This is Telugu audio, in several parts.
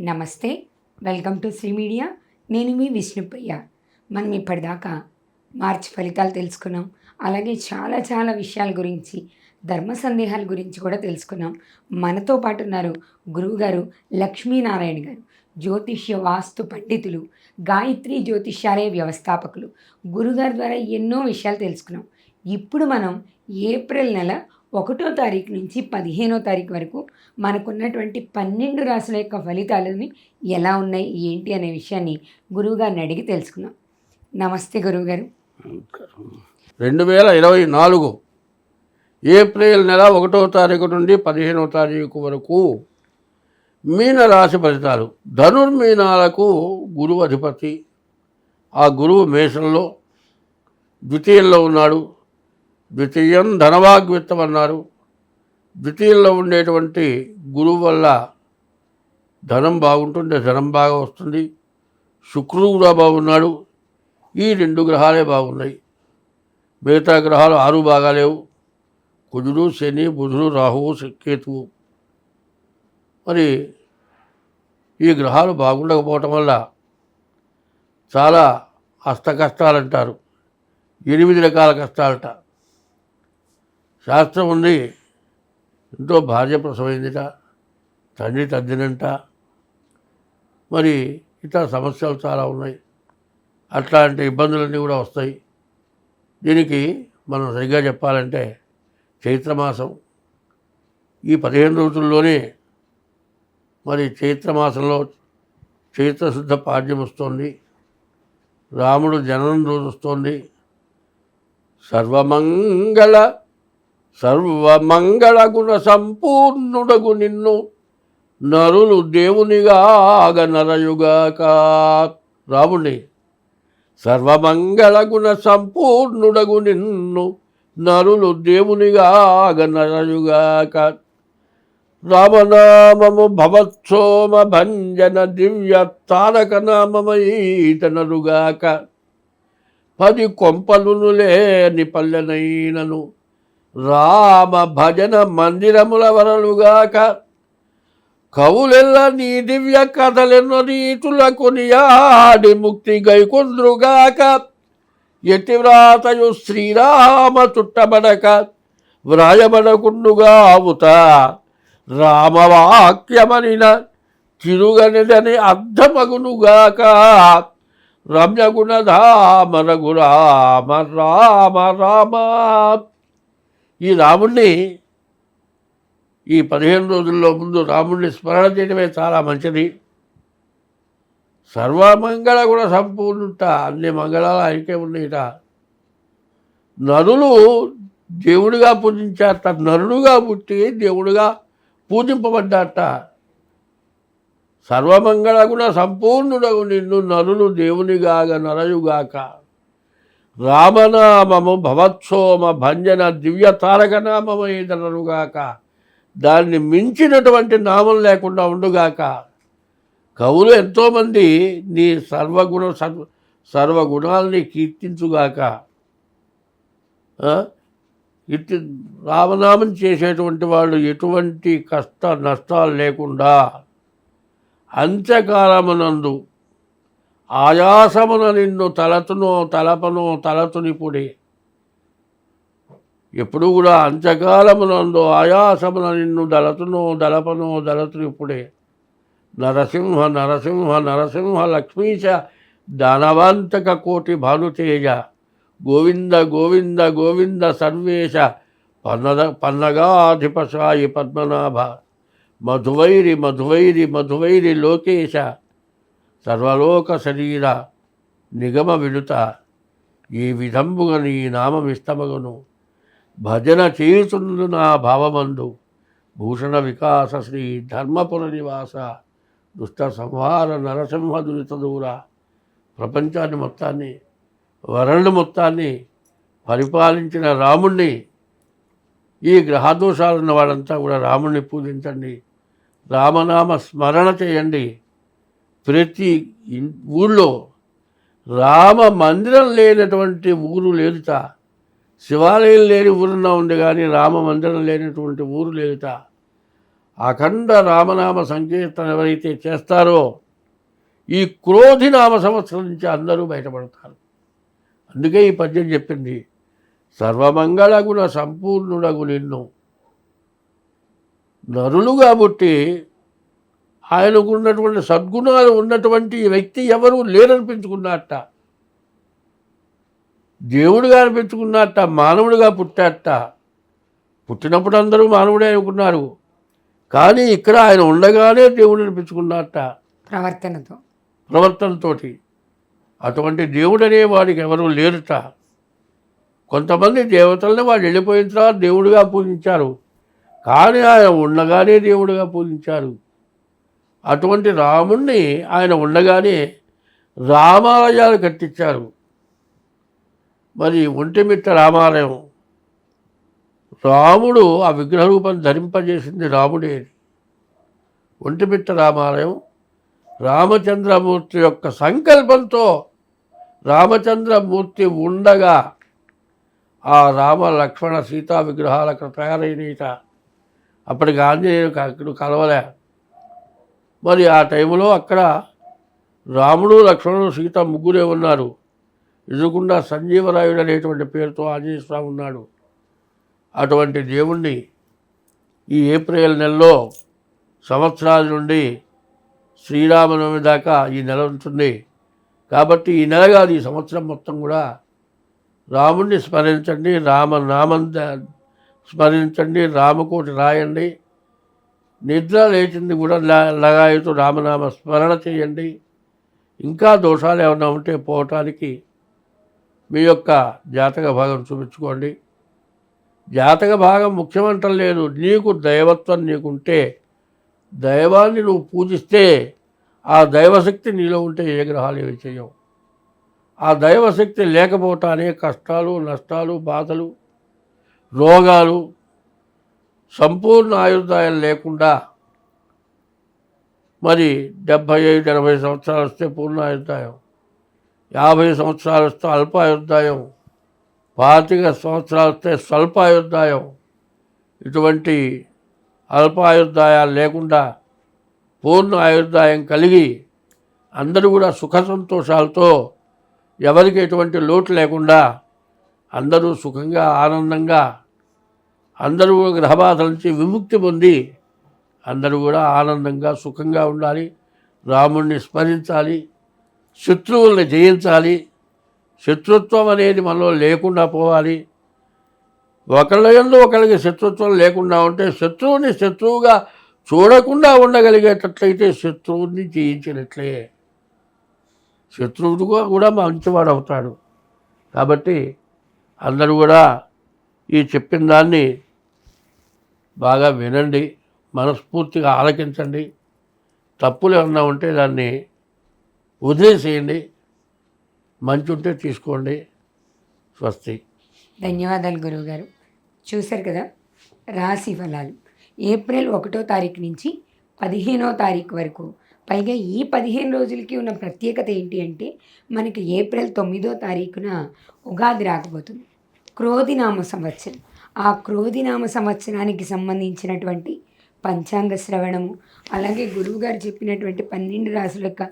నమస్తే, వెల్కమ్ టు శ్రీ మీడియా. నేను మీ విష్ణుప్రియ. మనం ఇప్పటిదాకా మార్చి ఫలితాలు తెలుసుకున్నాం. అలాగే చాలా విషయాల గురించి, ధర్మ సందేహాల గురించి కూడా తెలుసుకున్నాం. మనతో పాటు ఉన్నారు గురువుగారు లక్ష్మీనారాయణ గారు, జ్యోతిష్య వాస్తు పండితులు, గాయత్రి జ్యోతిష్యాలయ వ్యవస్థాపకులు. గురుగారి ద్వారా ఎన్నో విషయాలు తెలుసుకున్నాం. ఇప్పుడు మనం ఏప్రిల్ నెల 1వ తారీఖు నుంచి 15వ తారీఖు వరకు మనకున్నటువంటి 12 రాశుల యొక్క ఫలితాలని ఎలా ఉన్నాయి, ఏంటి అనే విషయాన్ని గురువుగారిని అడిగి తెలుసుకుందాం. నమస్తే గురువుగారు. 2024 ఏప్రిల్ నెల 1వ తారీఖు నుండి 15వ తారీఖు వరకు మీనరాశి ఫలితాలు. ధనుర్మీనాలకు గురువు అధిపతి. ఆ గురువు మేషంలో ద్వితీయంలో ఉన్నాడు. ద్వితీయం ధనవాగ్విత్తం అన్నారు. ద్వితీయంలో ఉండేటువంటి గురువు వల్ల ధనం బాగుంటుంది, ధనం బాగా వస్తుంది. శుక్రుడు కూడా బాగున్నాడు. ఈ 2 గ్రహాలే బాగున్నాయి. మిగతా గ్రహాలు 6 బాగాలేవు. కుజుడు, శని, బుధుడు, రాహువు, కేతువు. మరి ఈ గ్రహాలు బాగుండకపోవటం వల్ల చాలా అష్ట కష్టాలంటారు. 8 రకాల కష్టాలట. శాస్త్రం ఉంది, ఎంతో భార్య ప్రసవైందిట, తండ్రి తద్దినంట, మరి ఇతర సమస్యలు చాలా ఉన్నాయి. అట్లాంటి ఇబ్బందులన్నీ కూడా వస్తాయి. దీనికి మనం సరిగ్గా చెప్పాలంటే చైత్రమాసం ఈ 15 రోజుల్లోనే మరి చైత్రమాసంలో చైత్రశుద్ధ పాడ్యం వస్తుంది. రాముడు జననం రోజు వస్తుంది. సర్వమంగళ గుణ సంపూర్ణుడగు నిన్ను నరులు దేవునిగాగ నరయుగాక. రాముణ్ణి సర్వమంగళ గుణ సంపూర్ణుడగు నిన్ను నరులు దేవునిగాగ నరయుగాక. రామనామము భవత్సోమ భంజన దివ్య తారక నామమయీతనరుగాక. 10 కొంపలును లేని పల్లెనైనను రామ భజన మందిరముల వరలుగాక. కవులెల్ల నీ దివ్య కథలెన్నో రీతుల కొనియాడి ముక్తి గైకొంద్రుగాక. ఎట్టి వ్రాతయు శ్రీరామ చుట్టబడక వ్రాయబడకుండుగా అవుత రామవాక్యమనిన తిరుగనిదని అర్థమగునుగాక. రమ్యగుణధామ రఘురామ రామ రామ. ఈ రాముణ్ణి ఈ 15 రోజుల్లో ముందు రాముణ్ణి స్మరణ చేయడమే చాలా మంచిది. సర్వమంగళ గుణ సంపూర్ణుట, అన్ని మంగళాలు ఆయనకే ఉన్నాయిట. నరులు దేవుడిగా పూజించారట. నరుడుగా పుట్టి దేవుడిగా పూజింపబడ్డారట. సర్వమంగళ గుణ సంపూర్ణుడగు నిన్ను నరులు దేవునిగాగ నరయుగాక. రామనామము భవత్సోమ భంజన దివ్య తారక నామమేదనరుగాక. దాన్ని మించినటువంటి నామం లేకుండా ఉండుగాక. కవులు ఎంతోమంది నీ సర్వగుణాలని కీర్తించుగాక. ఇటు రామనామం చేసేటువంటి వాళ్ళు ఎటువంటి కష్ట నష్టాలు లేకుండా అంత్యకాలమునందు ఆయాసమున నిన్ను తలతునిపుడే. ఎప్పుడు కూడా అంత్యకాలమునందు ఆయాసమున నిన్ను దళతునిపుడే. నరసింహ నరసింహ నరసింహ లక్ష్మీశ దానవాంతక కోటి భానుతేజ. గోవింద గోవింద గోవింద సర్వేశ పన్నగాధిప సాయి పద్మనాభ. మధువైరి మధువైరి మధువైరి లోకేశ. సర్వలోక శరీర నిగమ విడుత. ఈ విధంబుగా నీ నామమిష్టమగును. భజన చేయుచుండు నా భావమందు. భూషణ వికాస శ్రీ ధర్మపుర నివాస. దుష్ట సంహార నరసింహ దురిత దూర. ప్రపంచాన్ని మొత్తాన్ని, వరల్డ్ మొత్తాన్ని పరిపాలించిన రాముణ్ణి, ఈ గ్రహదోషాలున్న వాళ్ళంతా కూడా రాముణ్ణి పూజించండి. రామనామ స్మరణ చేయండి. ప్రతి ఊళ్ళో రామ మందిరం లేనటువంటి ఊరు లేదుట. శివాలయం లేని ఊరున్నా ఉంది కానీ రామ మందిరం లేనటువంటి ఊరు లేదుట. అఖండ రామనామ సంకీర్తన ఎవరైతే చేస్తారో ఈ క్రోధి నామ సంవత్సరం నుంచి అందరూ బయటపడతారు. అందుకే ఈ పద్యం చెప్పింది, సర్వమంగళగుణ సంపూర్ణుడగు నిన్ను. నరులుగా పుట్టి ఆయనకు ఉన్నటువంటి సద్గుణాలు ఉన్నటువంటి వ్యక్తి ఎవరు లేరనిపించుకున్నట్ట, దేవుడిగా అనిపించుకున్నట్ట, మానవుడిగా పుట్టాట. పుట్టినప్పుడు అందరూ మానవుడే అనుకున్నారు, కానీ ఇక్కడ ఆయన ఉండగానే దేవుడు అనిపించుకున్నట్ట ప్రవర్తనతోటి. అటువంటి దేవుడు అనే వాడికి ఎవరు లేరుట. కొంతమంది దేవతల్ని వాళ్ళు వెళ్ళిపోయిన తర్వాత దేవుడిగా పూజించారు, కానీ ఆయన ఉండగానే దేవుడిగా పూజించారు. అటువంటి రాముణ్ణి ఆయన ఉండగానే రామాలయాలు కట్టించారు. మరి ఒంటిమిట్ట రామాలయం, రాముడు ఆ విగ్రహ రూపం ధరింపజేసింది రాముడే. ఒంటిమిట్ట రామాలయం రామచంద్రమూర్తి యొక్క సంకల్పంతో రామచంద్రమూర్తి ఉండగా ఆ రామ లక్ష్మణ సీతా విగ్రహాలకు తయారైనట. అప్పటికి ఆంజనేయుడు కలవలే. మరి ఆ టైంలో అక్కడ రాముడు లక్ష్మణుడు సీత ముగ్గురే ఉన్నారు. ఎదురుకుండా సంజీవరాయుడు అనేటువంటి పేరుతో ఆంజనేయ స్వామి ఉన్నాడు. అటువంటి దేవుణ్ణి ఈ ఏప్రిల్ నెలలో సంవత్సరాల నుండి శ్రీరామనవమి దాకా ఈ నెల ఉంటుంది. కాబట్టి ఈ నెల కాదు, ఈ సంవత్సరం మొత్తం కూడా రాముణ్ణి స్మరించండి, రామనామం స్మరించండి, రామకోటి రాయండి. నిద్ర లేచింది కూడా లగాయతూ రామనామ స్మరణ చేయండి. ఇంకా దోషాలు ఏమైనా ఉంటే పోవటానికి మీ యొక్క జాతక భాగం చూపించుకోండి. జాతక భాగం ముఖ్యమంటం లేదు, నీకు దైవత్వం నీకుంటే, దైవాన్ని నువ్వు పూజిస్తే ఆ దైవశక్తి నీలో ఉంటే ఏ గ్రహాలు ఏవి చేయవు. ఆ దైవశక్తి లేకపోవటానే కష్టాలు, నష్టాలు, బాధలు, రోగాలు, సంపూర్ణ ఆయుర్దాయం లేకుండా మరి 75-80 సంవత్సరాలు వస్తే పూర్ణ ఆయుర్దాయం, 50 సంవత్సరాలు వస్తే అల్పాయుర్దాయం, 25 సంవత్సరాలు వస్తే స్వల్పాయుర్దాయం. ఇటువంటి అల్పాయుర్దాయాలు లేకుండా పూర్ణ ఆయుర్దాయం కలిగి అందరూ కూడా సుఖ సంతోషాలతో, ఎవరికి ఎటువంటి లోటు లేకుండా అందరూ సుఖంగా ఆనందంగా, అందరూ గ్రహబాధల నుంచి విముక్తి పొంది అందరూ కూడా ఆనందంగా సుఖంగా ఉండాలి. రాముణ్ణి స్మరించాలి, శత్రువుల్ని జయించాలి. శత్రుత్వం అనేది మనలో లేకుండా పోవాలి. ఒకళ్ళ యందు ఒకరికి శత్రుత్వం లేకుండా ఉంటే శత్రువుని శత్రువుగా చూడకుండా ఉండగలిగేటట్లయితే శత్రువుని జయించినట్లే. శత్రువుగా కూడా మంచివాడు అవుతాడు. కాబట్టి అందరూ కూడా ఈ చెప్పిన దాన్ని బాగా వినండి, మనస్ఫూర్తిగా ఆలకించండి. తప్పులు ఏమన్నా ఉంటే దాన్ని వదిలేసేయండి, మంచి ఉంటే తీసుకోండి. స్వస్తి. ధన్యవాదాలు గురువుగారు. చూశారు కదా రాశి ఫలాలు. ఏప్రిల్ 1వ తారీఖు నుంచి 15వ తారీఖు వరకు, పైగా ఈ 15 రోజులకి ఉన్న ప్రత్యేకత ఏంటి అంటే, మనకి ఏప్రిల్ 9వ తారీఖున ఉగాది రాకపోతుంది, క్రోధినామ సంవత్సరం. ఆ క్రోధినామ సంవత్సరానికి సంబంధించినటువంటి పంచాంగ శ్రవణము, అలాగే గురువుగారు చెప్పినటువంటి 12 రాశుల యొక్క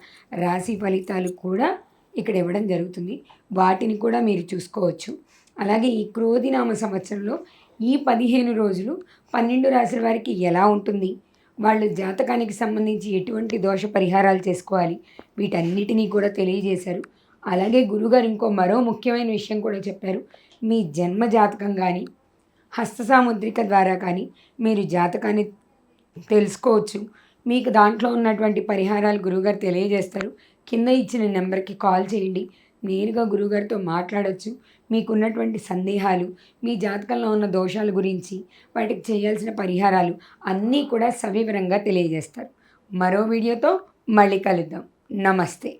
రాశి ఫలితాలు కూడా ఇక్కడ ఇవ్వడం జరుగుతుంది. వాటిని కూడా మీరు చూసుకోవచ్చు. అలాగే ఈ క్రోధినామ సంవత్సరంలో ఈ 15 రోజులు 12 రాశుల వారికి ఎలా ఉంటుంది, వాళ్ళు జాతకానికి సంబంధించి ఎటువంటి దోష పరిహారాలు చేసుకోవాలి, వీటన్నిటినీ కూడా తెలియజేశారు. అలాగే గురుగారు మరో ముఖ్యమైన విషయం కూడా చెప్పారు. మీ జన్మ జాతకం కానీ హస్త సాముద్రిక ద్వారా కానీ మీరు జాతకాన్ని తెలుసుకోవచ్చు. మీకు దాంట్లో ఉన్నటువంటి పరిహారాలు గురువుగారు తెలియజేస్తారు. కింద ఇచ్చిన నెంబర్కి కాల్ చేయండి, నేరుగా గురువుగారితో మాట్లాడవచ్చు. మీకున్నటువంటి సందేహాలు, మీ జాతకంలో ఉన్న దోషాల గురించి, వాటికి చేయాల్సిన పరిహారాలు అన్నీ కూడా సవివరంగా తెలియజేస్తారు. మరో వీడియోతో మళ్ళీ కలుద్దాం. నమస్తే.